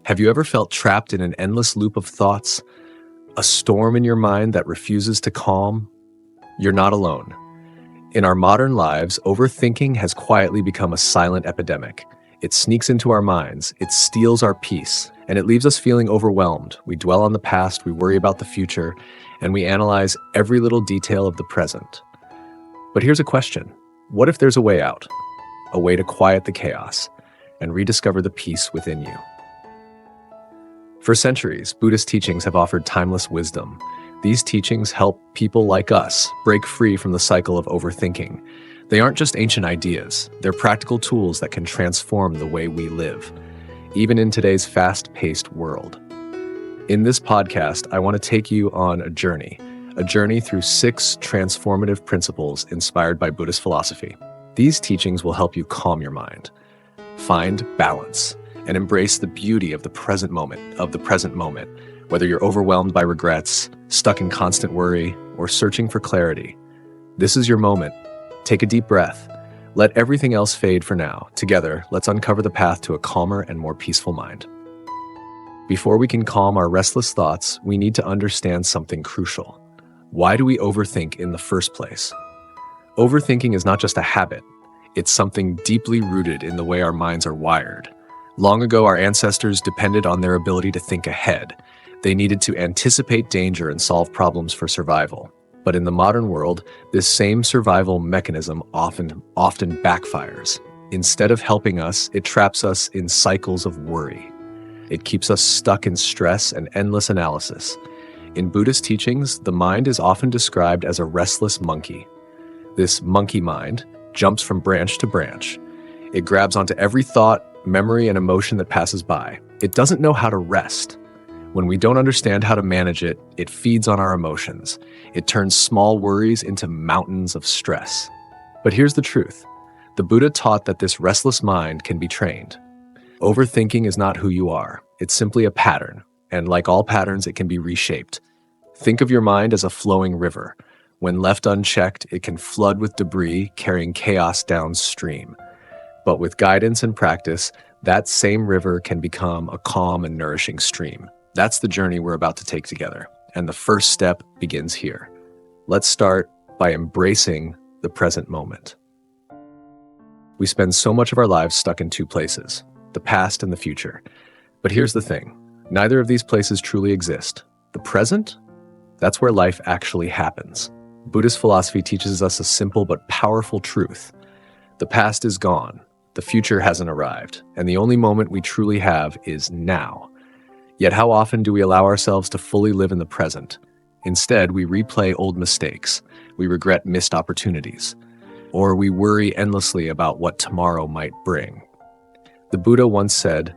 Have you ever felt trapped in an endless loop of thoughts? A storm in your mind that refuses to calm? You're not alone. In our modern lives, overthinking has quietly become a silent epidemic. It sneaks into our minds, it steals our peace, and it leaves us feeling overwhelmed. We dwell on the past, we worry about the future, and we analyze every little detail of the present. But here's a question. What if there's a way out? A way to quiet the chaos and rediscover the peace within you? For centuries, Buddhist teachings have offered timeless wisdom. These teachings help people like us break free from the cycle of overthinking. They aren't just ancient ideas, they're practical tools that can transform the way we live, even in today's fast-paced world. In this podcast, I want to take you on a journey through 6 transformative principles inspired by Buddhist philosophy. These teachings will help you calm your mind, find balance, and embrace the beauty of the present moment, whether you're overwhelmed by regrets, stuck in constant worry, or searching for clarity. This is your moment. Take a deep breath. Let everything else fade for now. Together, let's uncover the path to a calmer and more peaceful mind. Before we can calm our restless thoughts, we need to understand something crucial. Why do we overthink in the first place? Overthinking is not just a habit. It's something deeply rooted in the way our minds are wired. Long ago, our ancestors depended on their ability to think ahead. They needed to anticipate danger and solve problems for survival. But in the modern world, this same survival mechanism often backfires. Instead of helping us, it traps us in cycles of worry. It keeps us stuck in stress and endless analysis. In Buddhist teachings, the mind is often described as a restless monkey. This monkey mind jumps from branch to branch. It grabs onto every thought, memory, and emotion that passes by. It doesn't know how to rest. When we don't understand how to manage it, it feeds on our emotions. It turns small worries into mountains of stress. But here's the truth. The Buddha taught that this restless mind can be trained. Overthinking is not who you are. It's simply a pattern. And like all patterns, it can be reshaped. Think of your mind as a flowing river. When left unchecked, it can flood with debris, carrying chaos downstream. But with guidance and practice, that same river can become a calm and nourishing stream. That's the journey we're about to take together. And the first step begins here. Let's start by embracing the present moment. We spend so much of our lives stuck in 2 places, the past and the future. But here's the thing. Neither of these places truly exist. The present? That's where life actually happens. Buddhist philosophy teaches us a simple but powerful truth. The past is gone. The future hasn't arrived, and the only moment we truly have is now. Yet how often do we allow ourselves to fully live in the present? Instead, we replay old mistakes, we regret missed opportunities, or we worry endlessly about what tomorrow might bring. The Buddha once said,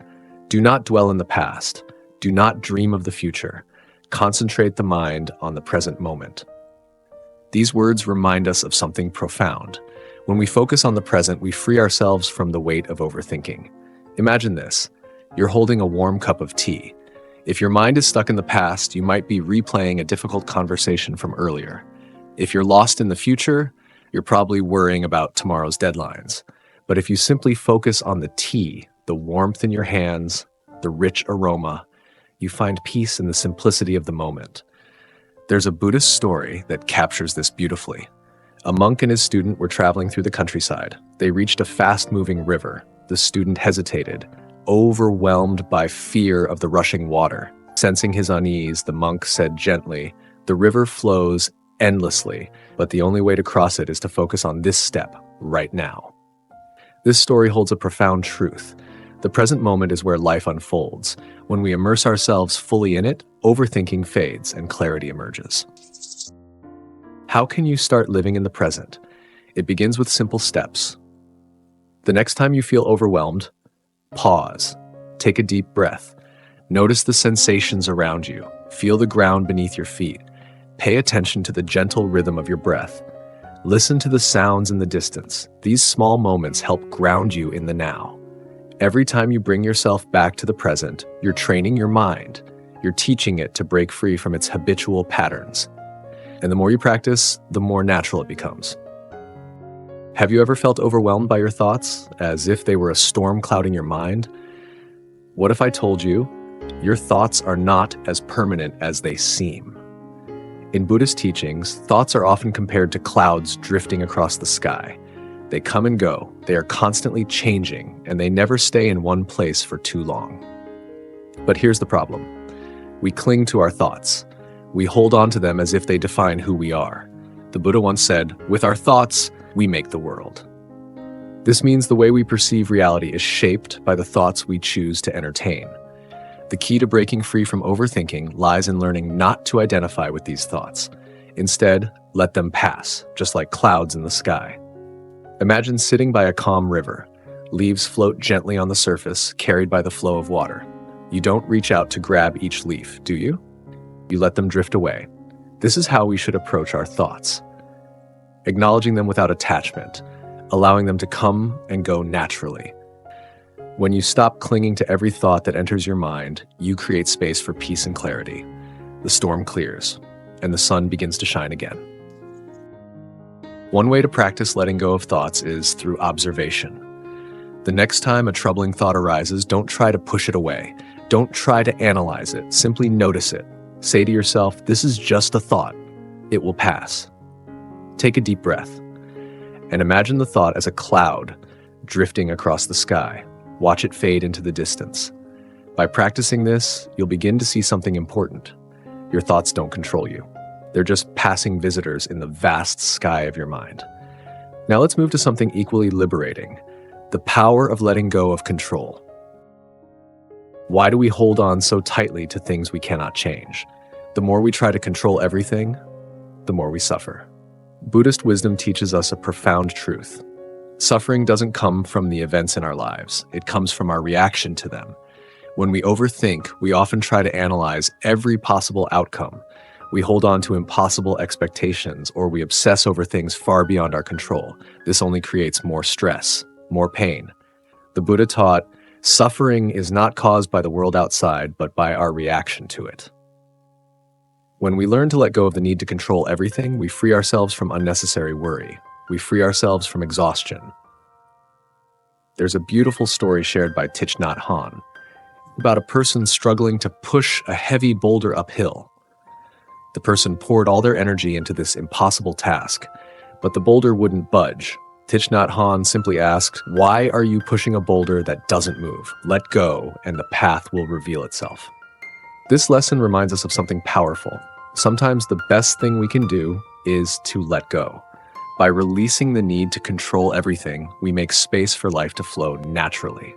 "Do not dwell in the past. Do not dream of the future. Concentrate the mind on the present moment." These words remind us of something profound. When we focus on the present, we free ourselves from the weight of overthinking. Imagine this. You're holding a warm cup of tea. If your mind is stuck in the past, you might be replaying a difficult conversation from earlier. If you're lost in the future, you're probably worrying about tomorrow's deadlines. But if you simply focus on the tea, the warmth in your hands, the rich aroma, you find peace in the simplicity of the moment. There's a Buddhist story that captures this beautifully. A monk and his student were traveling through the countryside. They reached a fast-moving river. The student hesitated, overwhelmed by fear of the rushing water. Sensing his unease, the monk said gently, "The river flows endlessly, but the only way to cross it is to focus on this step right now." This story holds a profound truth. The present moment is where life unfolds. When we immerse ourselves fully in it, overthinking fades and clarity emerges. How can you start living in the present? It begins with simple steps. The next time you feel overwhelmed, pause. Take a deep breath. Notice the sensations around you. Feel the ground beneath your feet. Pay attention to the gentle rhythm of your breath. Listen to the sounds in the distance. These small moments help ground you in the now. Every time you bring yourself back to the present, you're training your mind. You're teaching it to break free from its habitual patterns. And the more you practice, the more natural it becomes. Have you ever felt overwhelmed by your thoughts, as if they were a storm clouding your mind? What if I told you Your thoughts are not as permanent as they seem. In Buddhist teachings, thoughts are often compared to clouds drifting across the sky. They come and go, they are constantly changing, and they never stay in one place for too long. But here's the problem. We cling to our thoughts. We hold on to them as if they define who we are. The Buddha once said, "With our thoughts, we make the world." This means the way we perceive reality is shaped by the thoughts we choose to entertain. The key to breaking free from overthinking lies in learning not to identify with these thoughts. Instead, let them pass, just like clouds in the sky. Imagine sitting by a calm river. Leaves float gently on the surface, carried by the flow of water. You don't reach out to grab each leaf, do you? You let them drift away. This is how we should approach our thoughts. Acknowledging them without attachment, allowing them to come and go naturally. When you stop clinging to every thought that enters your mind, you create space for peace and clarity. The storm clears, and the sun begins to shine again. One way to practice letting go of thoughts is through observation. The next time a troubling thought arises, don't try to push it away. Don't try to analyze it. Simply notice it. Say to yourself, "This is just a thought. It will pass." Take a deep breath and imagine the thought as a cloud drifting across the sky. Watch it fade into the distance. By practicing this, you'll begin to see something important. Your thoughts don't control you. They're just passing visitors in the vast sky of your mind. Now let's move to something equally liberating: the power of letting go of control. Why do we hold on so tightly to things we cannot change? The more we try to control everything, the more we suffer. Buddhist wisdom teaches us a profound truth. Suffering doesn't come from the events in our lives. It comes from our reaction to them. When we overthink, we often try to analyze every possible outcome. We hold on to impossible expectations, or we obsess over things far beyond our control. This only creates more stress, more pain. The Buddha taught, suffering is not caused by the world outside, but by our reaction to it. When we learn to let go of the need to control everything, we free ourselves from unnecessary worry. We free ourselves from exhaustion. There's a beautiful story shared by Thich Nhat Hanh about a person struggling to push a heavy boulder uphill. The person poured all their energy into this impossible task, but the boulder wouldn't budge. Thich Nhat Hanh simply asked, "Why are you pushing a boulder that doesn't move? Let go, and the path will reveal itself." This lesson reminds us of something powerful. Sometimes the best thing we can do is to let go. By releasing the need to control everything, we make space for life to flow naturally.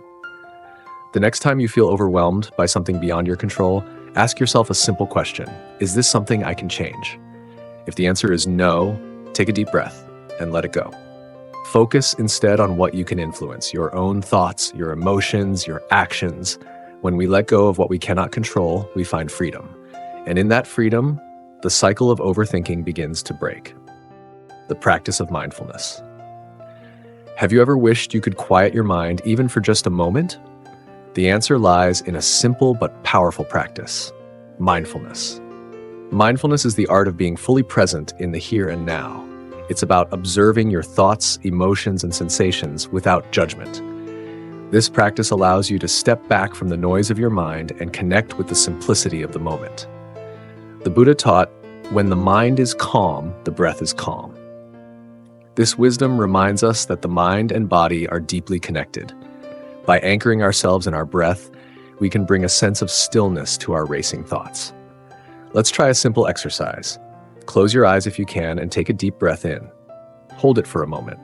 The next time you feel overwhelmed by something beyond your control, ask yourself a simple question: is this something I can change? If the answer is no, take a deep breath and let it go. Focus instead on what you can influence: your own thoughts, your emotions, your actions. When we let go of what we cannot control, we find freedom. And in that freedom, the cycle of overthinking begins to break. The practice of mindfulness. Have you ever wished you could quiet your mind even for just a moment? The answer lies in a simple but powerful practice: mindfulness. Mindfulness is the art of being fully present in the here and now. It's about observing your thoughts, emotions, and sensations without judgment. This practice allows you to step back from the noise of your mind and connect with the simplicity of the moment. The Buddha taught, "When the mind is calm, the breath is calm." This wisdom reminds us that the mind and body are deeply connected. By anchoring ourselves in our breath, we can bring a sense of stillness to our racing thoughts. Let's try a simple exercise. Close your eyes if you can and take a deep breath in. Hold it for a moment.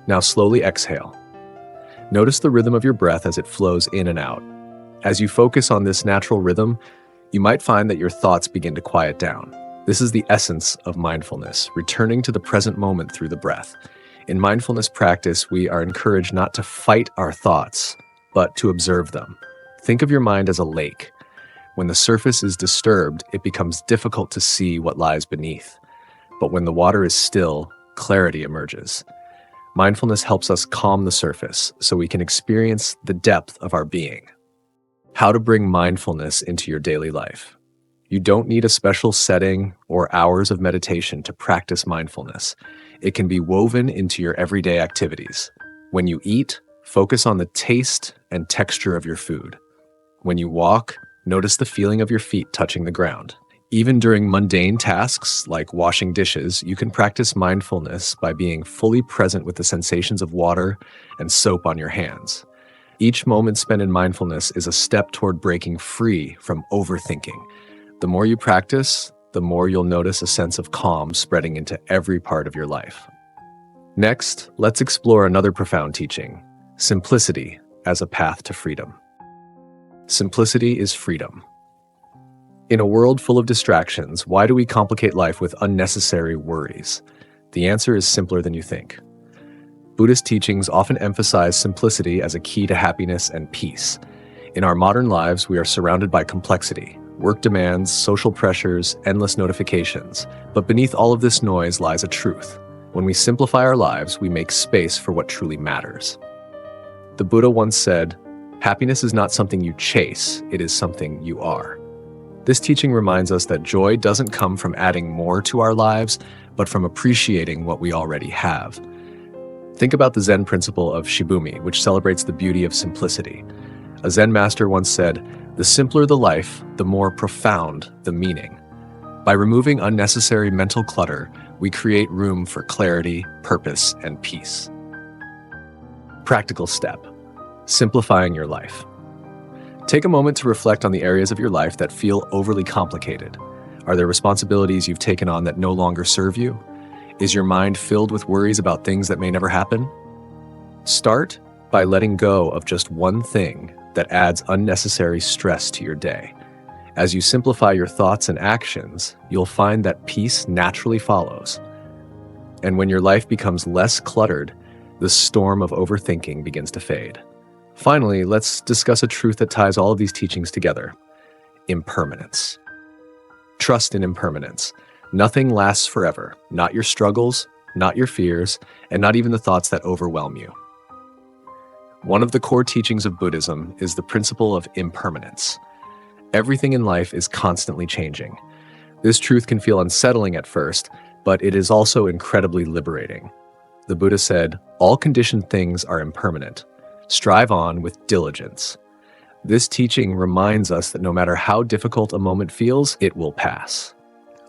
Now slowly exhale. Notice the rhythm of your breath as it flows in and out. As you focus on this natural rhythm, you might find that your thoughts begin to quiet down. This is the essence of mindfulness, returning to the present moment through the breath. In mindfulness practice, we are encouraged not to fight our thoughts, but to observe them. Think of your mind as a lake. When the surface is disturbed, it becomes difficult to see what lies beneath. But when the water is still, clarity emerges. Mindfulness helps us calm the surface so we can experience the depth of our being. How to bring mindfulness into your daily life. You don't need a special setting or hours of meditation to practice mindfulness. It can be woven into your everyday activities. When you eat, focus on the taste and texture of your food. When you walk, Notice the feeling of your feet touching the ground. Even during mundane tasks like washing dishes, you can practice mindfulness by being fully present with the sensations of water and soap on your hands. Each moment spent in mindfulness is a step toward breaking free from overthinking. The more you practice, the more you'll notice a sense of calm spreading into every part of your life. Next, let's explore another profound teaching: simplicity as a path to freedom. Simplicity is freedom. In a world full of distractions, why do we complicate life with unnecessary worries? The answer is simpler than you think. Buddhist teachings often emphasize simplicity as a key to happiness and peace. In our modern lives, we are surrounded by complexity, work demands, social pressures, endless notifications. But beneath all of this noise lies a truth. When we simplify our lives, we make space for what truly matters. The Buddha once said, "Happiness is not something you chase, it is something you are." This teaching reminds us that joy doesn't come from adding more to our lives, but from appreciating what we already have. Think about the Zen principle of Shibumi, which celebrates the beauty of simplicity. A Zen master once said, "The simpler the life, the more profound the meaning." By removing unnecessary mental clutter, we create room for clarity, purpose, and peace. Practical step: simplifying your life. Take a moment to reflect on the areas of your life that feel overly complicated. Are there responsibilities you've taken on that no longer serve you? Is your mind filled with worries about things that may never happen? Start by letting go of just one thing that adds unnecessary stress to your day. As you simplify your thoughts and actions, you'll find that peace naturally follows. And when your life becomes less cluttered, the storm of overthinking begins to fade. Finally, let's discuss a truth that ties all of these teachings together: impermanence. Trust in impermanence. Nothing lasts forever, not your struggles, not your fears, and not even the thoughts that overwhelm you. One of the core teachings of Buddhism is the principle of impermanence. Everything in life is constantly changing. This truth can feel unsettling at first, but it is also incredibly liberating. The Buddha said, "All conditioned things are impermanent. Strive on with diligence." This teaching reminds us that no matter how difficult a moment feels, it will pass.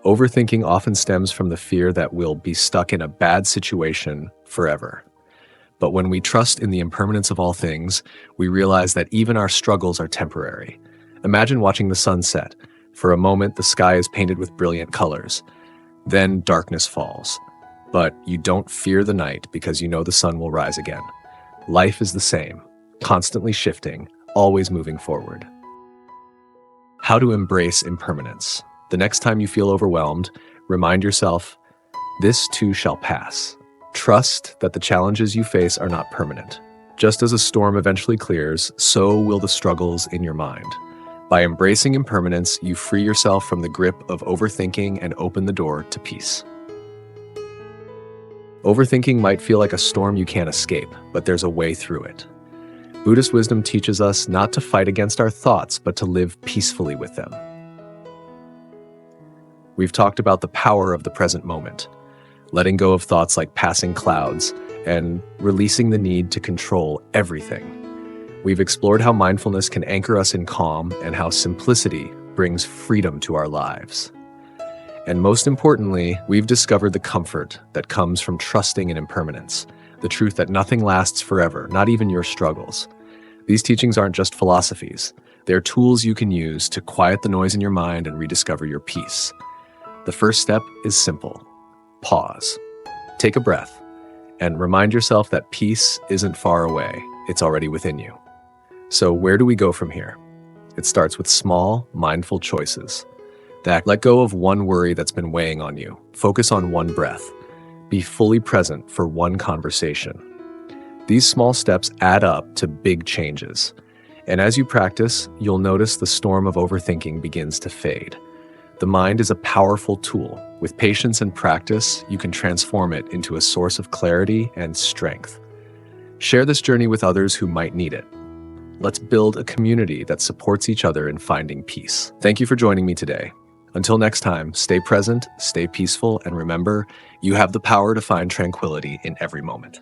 Overthinking often stems from the fear that we'll be stuck in a bad situation forever. But when we trust in the impermanence of all things, we realize that even our struggles are temporary. Imagine watching the sun set. For a moment, the sky is painted with brilliant colors. Then darkness falls. But you don't fear the night because you know the sun will rise again. Life is the same, constantly shifting, always moving forward. How to embrace impermanence. The next time you feel overwhelmed, remind yourself, this too shall pass. Trust that the challenges you face are not permanent. Just as a storm eventually clears, so will the struggles in your mind. By embracing impermanence, you free yourself from the grip of overthinking and open the door to peace. Overthinking might feel like a storm you can't escape, but there's a way through it. Buddhist wisdom teaches us not to fight against our thoughts, but to live peacefully with them. We've talked about the power of the present moment, letting go of thoughts like passing clouds, and releasing the need to control everything. We've explored how mindfulness can anchor us in calm and how simplicity brings freedom to our lives. And most importantly, we've discovered the comfort that comes from trusting in impermanence, the truth that nothing lasts forever, not even your struggles. These teachings aren't just philosophies. They're tools you can use to quiet the noise in your mind and rediscover your peace. The first step is simple. Pause. Take a breath and remind yourself that peace isn't far away. It's already within you. So where do we go from here? It starts with small, mindful choices. Let go of one worry that's been weighing on you. Focus on one breath. Be fully present for one conversation. These small steps add up to big changes. And as you practice, you'll notice the storm of overthinking begins to fade. The mind is a powerful tool. With patience and practice, you can transform it into a source of clarity and strength. Share this journey with others who might need it. Let's build a community that supports each other in finding peace. Thank you for joining me today. Until next time, stay present, stay peaceful, and remember, you have the power to find tranquility in every moment.